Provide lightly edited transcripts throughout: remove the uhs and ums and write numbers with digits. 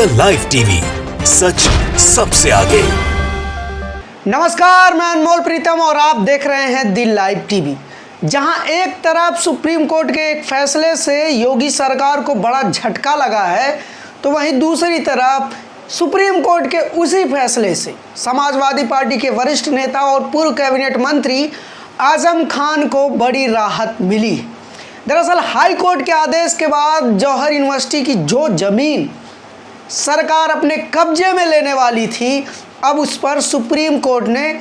दिल live TV, सच सबसे आगे। नमस्कार, मैं अनमोल प्रीतम और आप देख रहे हैं दिल लाइव टीवी। जहां एक तरफ सुप्रीम कोर्ट के एक फैसले से योगी सरकार को बड़ा झटका लगा है, तो वहीं दूसरी तरफ सुप्रीम कोर्ट के उसी फैसले से समाजवादी पार्टी के वरिष्ठ नेता और पूर्व कैबिनेट मंत्री आजम खान को बड़ी राहत मिली। दरअसल हाई कोर्ट के आदेश के बाद जौहर यूनिवर्सिटी की जो जमीन सरकार अपने कब्जे में लेने वाली थी, अब उस पर सुप्रीम कोर्ट ने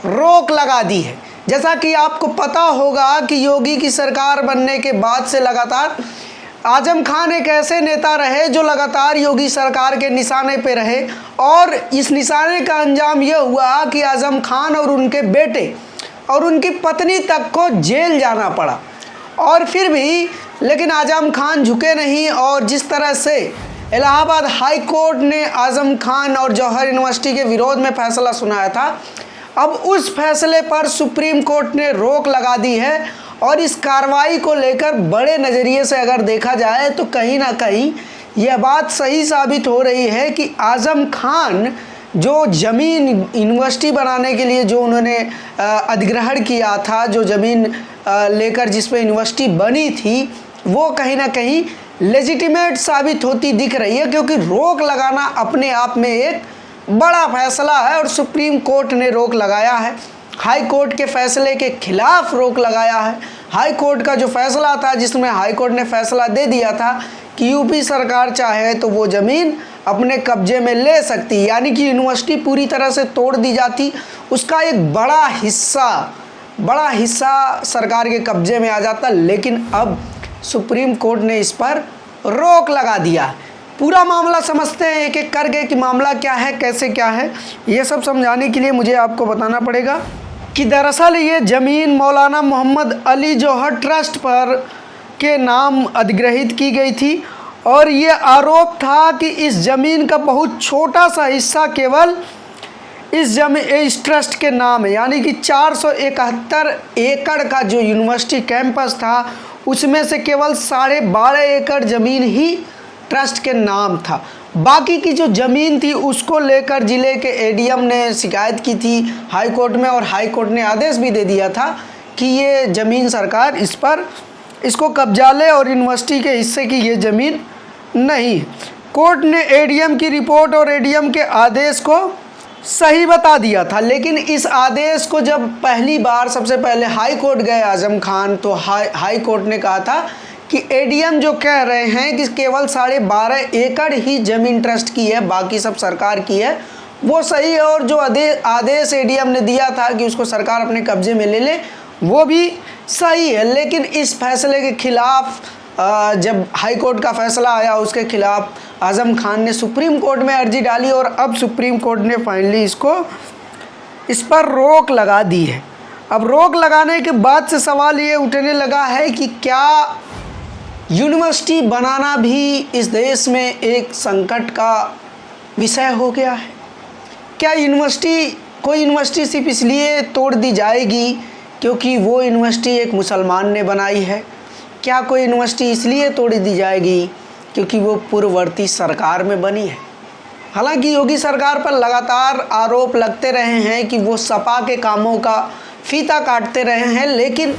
रोक लगा दी है। जैसा कि आपको पता होगा कि योगी की सरकार बनने के बाद से लगातार आजम खान एक ऐसे नेता रहे जो लगातार योगी सरकार के निशाने पे रहे, और इस निशाने का अंजाम यह हुआ कि आजम खान और उनके बेटे और उनकी पत्नी तक को जेल जाना पड़ा। और फिर भी लेकिन आजम खान झुके नहीं, और जिस तरह से इलाहाबाद हाई कोर्ट ने आजम खान और जौहर यूनिवर्सिटी के विरोध में फैसला सुनाया था, अब उस फैसले पर सुप्रीम कोर्ट ने रोक लगा दी है। और इस कार्रवाई को लेकर बड़े नज़रिए से अगर देखा जाए तो कहीं ना कहीं यह बात सही साबित हो रही है कि आजम खान जो ज़मीन यूनिवर्सिटी बनाने के लिए जो उन्होंने अधिग्रहण किया था, जो ज़मीन लेकर जिस पे यूनिवर्सिटी बनी थी, वो कहीं ना कहीं लेजिटिमेट साबित होती दिख रही है, क्योंकि रोक लगाना अपने आप में एक बड़ा फैसला है और सुप्रीम कोर्ट ने रोक लगाया है। हाई कोर्ट के फैसले के खिलाफ रोक लगाया है। हाई कोर्ट का जो फैसला था, जिसमें हाई कोर्ट ने फैसला दे दिया था कि यूपी सरकार चाहे तो वो ज़मीन अपने कब्जे में ले सकती, यानी कि यूनिवर्सिटी पूरी तरह से तोड़ दी जाती, उसका एक बड़ा हिस्सा सरकार के कब्जे में आ जाता। लेकिन अब सुप्रीम कोर्ट ने इस पर रोक लगा दिया। पूरा मामला समझते हैं एक एक करके कि मामला क्या है, कैसे क्या है। ये सब समझाने के लिए मुझे आपको बताना पड़ेगा कि दरअसल ये ज़मीन मौलाना मोहम्मद अली जौहर ट्रस्ट पर के नाम अधिग्रहित की गई थी, और ये आरोप था कि इस ज़मीन का बहुत छोटा सा हिस्सा केवल इस ट्रस्ट के नाम है, यानी कि 471 एकड़ का जो यूनिवर्सिटी कैंपस था, उसमें से केवल 12.5 एकड़ ज़मीन ही ट्रस्ट के नाम था। बाकी की जो ज़मीन थी उसको लेकर ज़िले के एडीएम ने शिकायत की थी हाई कोर्ट में, और हाई कोर्ट ने आदेश भी दे दिया था कि ये ज़मीन सरकार इसको कब्जा ले और यूनिवर्सिटी के हिस्से की ये ज़मीन नहीं। कोर्ट ने एडीएम की रिपोर्ट और एडीएम के आदेश को सही बता दिया था। लेकिन इस आदेश को जब पहली बार सबसे पहले हाई कोर्ट गए आजम खान, तो हाई कोर्ट ने कहा था कि एडीएम जो कह रहे हैं कि केवल 12.5 एकड़ ही ज़मीन ट्रस्ट की है, बाकी सब सरकार की है, वो सही है। और जो आदेश एडीएम ने दिया था कि उसको सरकार अपने कब्जे में ले ले, वो भी सही है। लेकिन इस फैसले के खिलाफ जब हाई कोर्ट का फैसला आया, उसके खिलाफ आजम खान ने सुप्रीम कोर्ट में अर्जी डाली, और अब सुप्रीम कोर्ट ने फाइनली इस पर रोक लगा दी है। अब रोक लगाने के बाद से सवाल ये उठने लगा है कि क्या यूनिवर्सिटी बनाना भी इस देश में एक संकट का विषय हो गया है? क्या कोई यूनिवर्सिटी सिर्फ इसलिए तोड़ दी जाएगी क्योंकि वो यूनिवर्सिटी एक मुसलमान ने बनाई है? क्या कोई यूनिवर्सिटी इसलिए तोड़ दी जाएगी क्योंकि वो पूर्ववर्ती सरकार में बनी है? हालांकि योगी सरकार पर लगातार आरोप लगते रहे हैं कि वो सपा के कामों का फीता काटते रहे हैं, लेकिन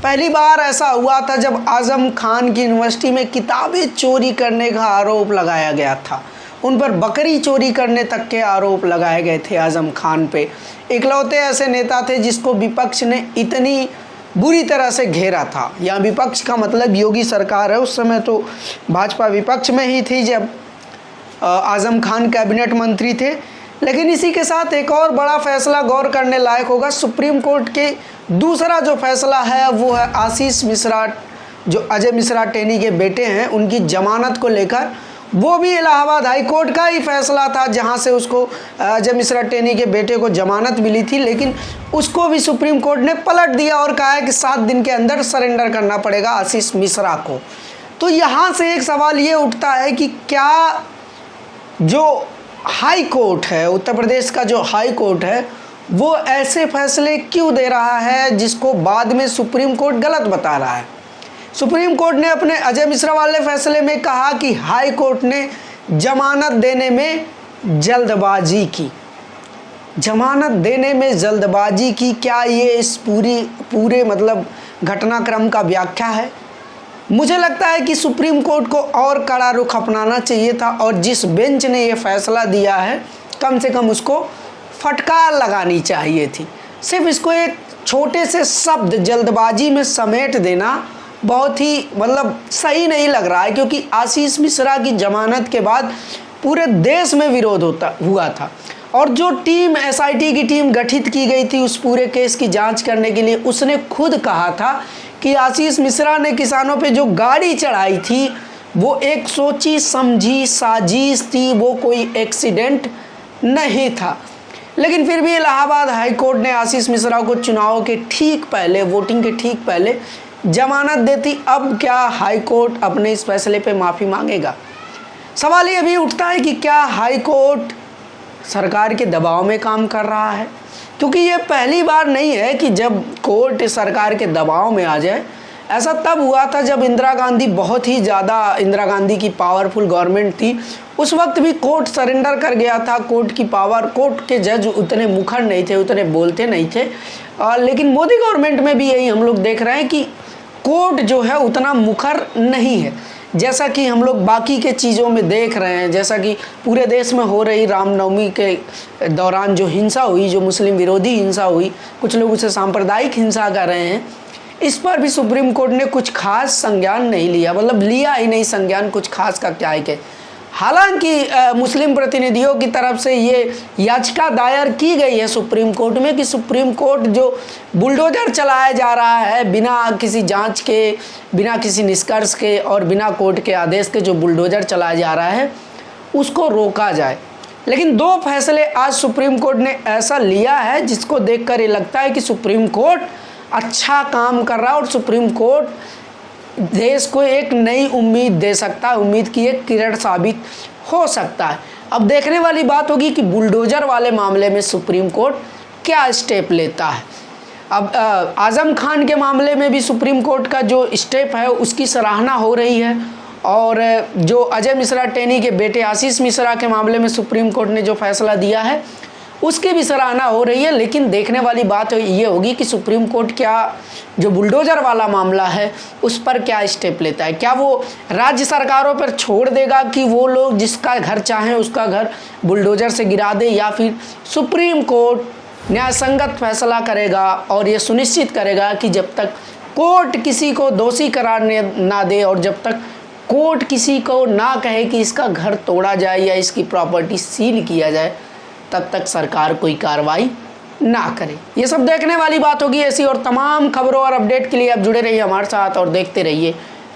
पहली बार ऐसा हुआ था जब आजम खान की यूनिवर्सिटी में किताबें चोरी करने का आरोप लगाया गया था। उन पर बकरी चोरी करने तक के आरोप लगाए गए थे आजम खान पे। इकलौते ऐसे नेता थे जिसको विपक्ष ने इतनी बुरी तरह से घेरा था। यहाँ विपक्ष का मतलब योगी सरकार है, उस समय तो भाजपा विपक्ष में ही थी जब आजम खान कैबिनेट मंत्री थे। लेकिन इसी के साथ एक और बड़ा फैसला गौर करने लायक होगा। सुप्रीम कोर्ट के दूसरा जो फैसला है वो है आशीष मिश्रा, जो अजय मिश्रा टेनी के बेटे हैं, उनकी जमानत को लेकर। वो भी इलाहाबाद हाई कोर्ट का ही फैसला था, जहां से उसको अजय मिश्रा टेनी के बेटे को जमानत मिली थी, लेकिन उसको भी सुप्रीम कोर्ट ने पलट दिया और कहा है कि 7 दिन के अंदर सरेंडर करना पड़ेगा आशीष मिश्रा को। तो यहाँ से एक सवाल ये उठता है कि क्या जो हाई कोर्ट है, उत्तर प्रदेश का जो हाई कोर्ट है, वो ऐसे फैसले क्यों दे रहा है जिसको बाद में सुप्रीम कोर्ट गलत बता रहा है? सुप्रीम कोर्ट ने अपने अजय मिश्रा वाले फैसले में कहा कि हाई कोर्ट ने जमानत देने में जल्दबाजी की। जमानत देने में जल्दबाजी की, क्या ये इस पूरे मतलब घटनाक्रम का व्याख्या है? मुझे लगता है कि सुप्रीम कोर्ट को और कड़ा रुख अपनाना चाहिए था और जिस बेंच ने ये फैसला दिया है कम से कम उसको फटकार लगानी चाहिए थी। सिर्फ इसको एक छोटे से शब्द जल्दबाजी में समेट देना बहुत ही मतलब सही नहीं लग रहा है, क्योंकि आशीष मिश्रा की जमानत के बाद पूरे देश में विरोध हुआ था और जो टीम एसआईटी की टीम गठित की गई थी उस पूरे केस की जांच करने के लिए, उसने खुद कहा था कि आशीष मिश्रा ने किसानों पे जो गाड़ी चढ़ाई थी वो एक सोची समझी साजिश थी, वो कोई एक्सीडेंट नहीं था। लेकिन फिर भी इलाहाबाद हाई कोर्ट ने आशीष मिश्रा को चुनाव के ठीक पहले, वोटिंग के ठीक पहले जमानत देती। अब क्या हाई कोर्ट अपने इस फैसले पे माफ़ी मांगेगा? सवाल ये भी उठता है कि क्या हाई कोर्ट सरकार के दबाव में काम कर रहा है, क्योंकि ये पहली बार नहीं है कि जब कोर्ट सरकार के दबाव में आ जाए। ऐसा तब हुआ था जब इंदिरा गांधी बहुत ही ज़्यादा, इंदिरा गांधी की पावरफुल गवर्नमेंट थी, उस वक्त भी कोर्ट सरेंडर कर गया था। कोर्ट की पावर, कोर्ट के जज उतने मुखर नहीं थे, उतने बोलते नहीं थे। लेकिन मोदी गवर्नमेंट में भी यही हम लोग देख रहे हैं कि कोर्ट जो है उतना मुखर नहीं है, जैसा कि हम लोग बाकी के चीज़ों में देख रहे हैं। जैसा कि पूरे देश में हो रही रामनवमी के दौरान जो हिंसा हुई, जो मुस्लिम विरोधी हिंसा हुई, कुछ लोग उसे सांप्रदायिक हिंसा कर रहे हैं, इस पर भी सुप्रीम कोर्ट ने कुछ खास संज्ञान नहीं लिया, मतलब लिया ही नहीं संज्ञान, कुछ खास का क्या है। हालांकि मुस्लिम प्रतिनिधियों की तरफ से ये याचिका दायर की गई है सुप्रीम कोर्ट में कि सुप्रीम कोर्ट जो बुलडोजर चलाया जा रहा है बिना किसी जांच के, बिना किसी निष्कर्ष के और बिना कोर्ट के आदेश के जो बुलडोजर चलाया जा रहा है उसको रोका जाए। लेकिन दो फैसले आज सुप्रीम कोर्ट ने ऐसा लिया है जिसको देखकर ये लगता है कि सुप्रीम कोर्ट अच्छा काम कर रहा है और सुप्रीम कोर्ट देश को एक नई उम्मीद दे सकता है, उम्मीद की एक किरण साबित हो सकता है। अब देखने वाली बात होगी कि बुलडोजर वाले मामले में सुप्रीम कोर्ट क्या स्टेप लेता है। अब आज़म खान के मामले में भी सुप्रीम कोर्ट का जो स्टेप है उसकी सराहना हो रही है और जो अजय मिश्रा टेनी के बेटे आशीष मिश्रा के मामले में सुप्रीम कोर्ट ने जो फैसला दिया है उसकी भी सराहना हो रही है। लेकिन देखने वाली बात ये होगी कि सुप्रीम कोर्ट क्या जो बुलडोजर वाला मामला है उस पर क्या स्टेप लेता है। क्या वो राज्य सरकारों पर छोड़ देगा कि वो लोग जिसका घर चाहें उसका घर बुलडोजर से गिरा दे, या फिर सुप्रीम कोर्ट न्यायसंगत फैसला करेगा और ये सुनिश्चित करेगा कि जब तक कोर्ट किसी को दोषी करार ना दे और जब तक कोर्ट किसी को ना कहे कि इसका घर तोड़ा जाए या इसकी प्रॉपर्टी सील किया जाए तब तक सरकार कोई कार्रवाई ना करे। ये सब देखने वाली बात होगी। ऐसी और तमाम खबरों और अपडेट के लिए आप जुड़े रहिए हमारे साथ और देखते रहिए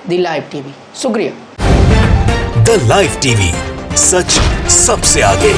द लाइव टीवी। शुक्रिया। द लाइव टीवी, सच सबसे आगे।